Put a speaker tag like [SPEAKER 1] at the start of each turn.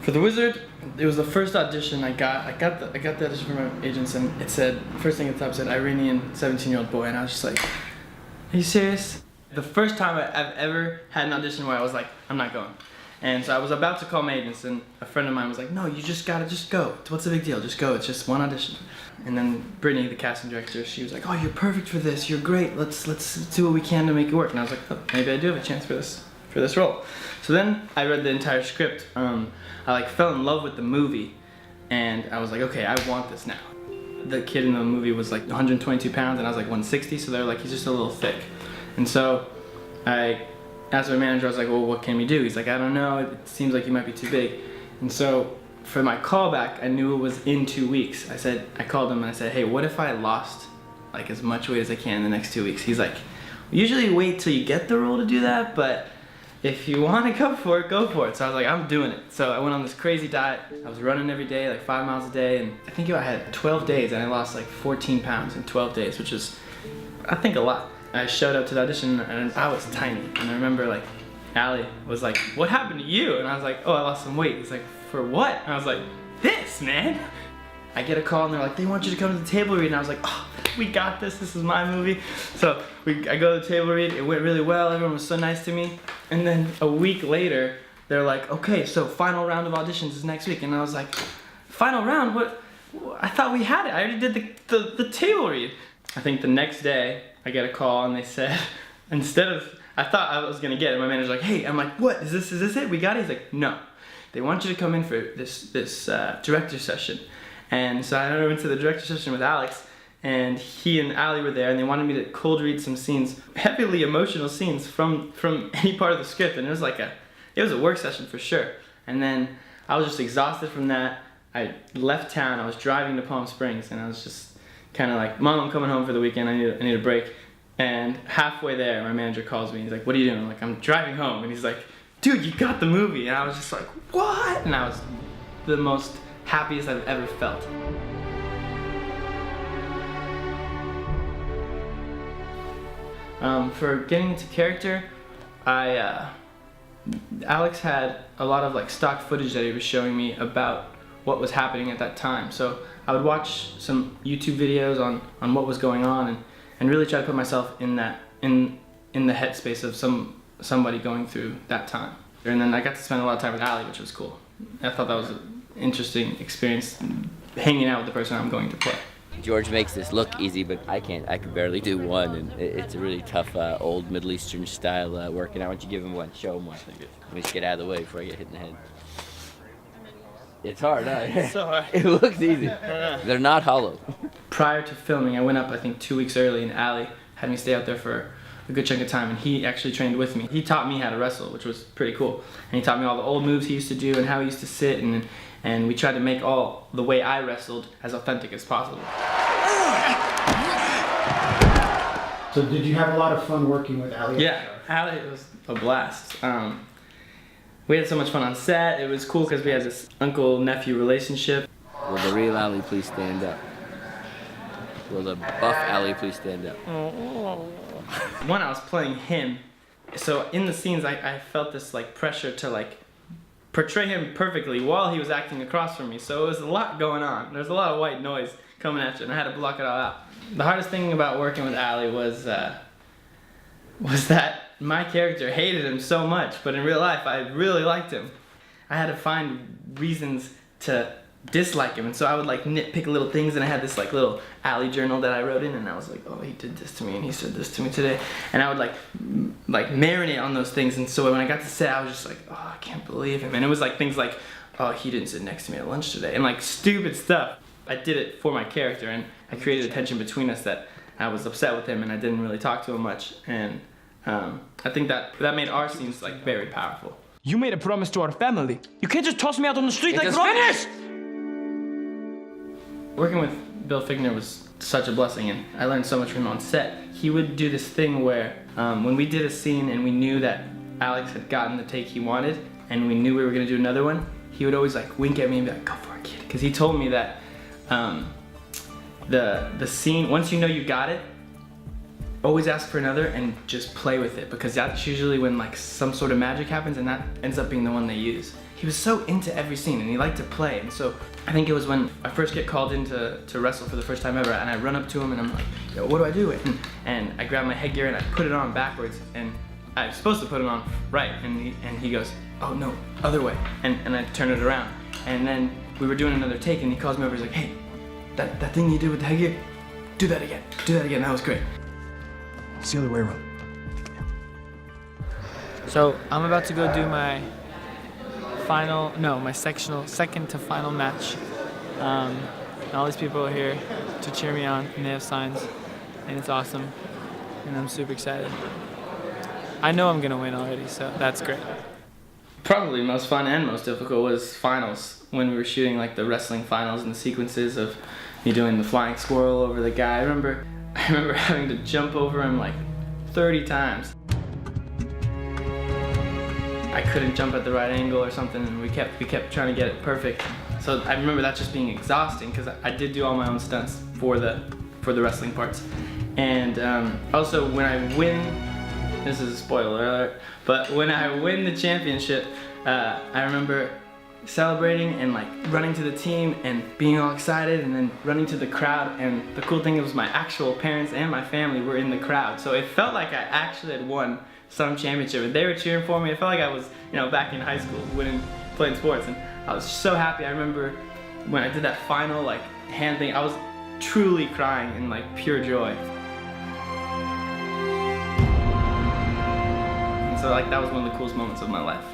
[SPEAKER 1] For The Wizard, it was the first audition I got. I got the audition from my agents, and it said, first thing at the top said, Iranian 17-year-old boy, and I was just like, are you serious? The first time I've ever had an audition where I was like, I'm not going. And so I was about to call my agents, and a friend of mine was like, no, you just gotta just go. What's the big deal? Just go. It's just one audition. And then Brittany, the casting director, she was like, oh, you're perfect for this. You're great. Let's do what we can to make it work. And I was like, oh, maybe I do have a chance for this role. So then I read the entire script. I like fell in love with the movie, and I was like, okay, I want this now. The kid in the movie was like 122 pounds, and I was like 160, so they're like, he's just a little thick. And so I asked my manager, I was like, well, what can we do? He's like, I don't know, it seems like you might be too big. And so for my callback, I knew it was in 2 weeks. I called him and I said, hey, what if I lost like as much weight as I can in the next 2 weeks? He's like, usually wait till you get the role to do that, but if you want to go for it, go for it. So I was like, I'm doing it. So I went on this crazy diet. I was running every day, like 5 miles a day, and I think I had 12 days and I lost like 14 pounds in 12 days, which is, I think, a lot. I showed up to the audition and I was tiny, and I remember like Allie was like, what happened to you? And I was like, oh, I lost some weight. He's like, for what? And I was like, this, man. I get a call and they're like, they want you to come to the table read, and I was like, oh, we got this is my movie. So I go to the table read, it went really well, everyone was so nice to me. And then a week later, they're like, okay, so final round of auditions is next week. And I was like, final round? What? I thought we had it. I already did the table read. I think the next day, I get a call and they said, instead of, I thought I was gonna get it, my manager's like, hey, I'm like, what, is this it? We got it? He's like, no. They want you to come in for this director session. And so I went to the director session with Alex, and he and Allie were there, and they wanted me to cold read some scenes, heavily emotional scenes from any part of the script, and it was a work session for sure. And then I was just exhausted from that. I left town, I was driving to Palm Springs, and I was just kind of like, Mom, I'm coming home for the weekend, I need a break. And halfway there, my manager calls me, he's like, what are you doing? I'm like, I'm driving home. And he's like, dude, you got the movie. And I was just like, what? And I was the most happiest I've ever felt. For getting into character, Alex had a lot of like stock footage that he was showing me about what was happening at that time. So I would watch some YouTube videos on what was going on and really try to put myself in the headspace of somebody going through that time. And then I got to spend a lot of time with Allie, which was cool. I thought that was an interesting experience, hanging out with the person I'm going to play.
[SPEAKER 2] George makes this look easy, but I can't. I could barely do one, and it's a really tough old Middle Eastern style working out. Why don't you give him one? Show him one. Let me just get out of the way before I get hit in the head. It's hard, huh?
[SPEAKER 1] It's so hard.
[SPEAKER 2] It looks easy. They're not hollow.
[SPEAKER 1] Prior to filming, I went up I think 2 weeks early, and Allie had me stay out there for a good chunk of time, and he actually trained with me. He taught me how to wrestle, which was pretty cool. And he taught me all the old moves he used to do and how he used to sit, and we tried to make all the way I wrestled as authentic as possible.
[SPEAKER 3] So did you have a lot of fun working with Allie?
[SPEAKER 1] Yeah, Allie was a blast. We had so much fun on set. It was cool because we had this uncle-nephew relationship.
[SPEAKER 2] Will the real Allie please stand up? Will the buff Allie please stand up?
[SPEAKER 1] When I was playing him, so in the scenes I felt this like pressure to like portray him perfectly while he was acting across from me. So it was a lot going on. There's a lot of white noise coming at you, and I had to block it all out. The hardest thing about working with Allie was that my character hated him so much, but in real life I really liked him. I had to find reasons to dislike him, and so I would like nitpick little things, and I had this like little Allie journal that I wrote in, and I was like, oh, he did this to me and he said this to me today, and I would like marinate on those things. And so when I got to set, I was just like, oh, I can't believe him. And it was like things like, oh, he didn't sit next to me at lunch today, and like stupid stuff. I did it for my character, and I created a tension between us that I was upset with him and I didn't really talk to him much, and I think that made our scenes like very powerful.
[SPEAKER 4] You made a promise to our family. You can't just toss me out on the street like
[SPEAKER 2] finish!
[SPEAKER 1] Working with Bill Fichtner was such a blessing, and I learned so much from him on set. He would do this thing where when we did a scene and we knew that Alex had gotten the take he wanted and we knew we were going to do another one, he would always like wink at me and be like, go for it, kid. Because he told me that the scene, once you know you got it, always ask for another and just play with it, because that's usually when like some sort of magic happens, and that ends up being the one they use. he was so into every scene and he liked to play. And so I think it was when I first get called in to wrestle for the first time ever, and I run up to him and I'm like, yo, what do I do? And I grab my headgear and I put it on backwards, and I'm supposed to put it on right, and he goes, oh no, other way, and I turn it around. And then we were doing another take and he calls me over, he's like, hey, that thing you did with the headgear, do that again, that was great.
[SPEAKER 5] It's the other way around.
[SPEAKER 6] So I'm about to go do my second to final match. And all these people are here to cheer me on, and they have signs, and it's awesome, and I'm super excited. I know I'm gonna win already, so that's great.
[SPEAKER 1] Probably most fun and most difficult was finals, when we were shooting like the wrestling finals and the sequences of me doing the flying squirrel over the guy. I remember having to jump over him like 30 times. I couldn't jump at the right angle or something, and we kept trying to get it perfect. So I remember that just being exhausting, because I did do all my own stunts for the wrestling parts. And also when I win, this is a spoiler alert, but when I win the championship, I remember celebrating and like running to the team and being all excited, and then running to the crowd. And the cool thing was my actual parents and my family were in the crowd, so it felt like I actually had won some championship, and they were cheering for me. It felt like I was, back in high school, playing sports, and I was so happy. I remember when I did that final like hand thing, I was truly crying in like pure joy. And so like that was one of the coolest moments of my life.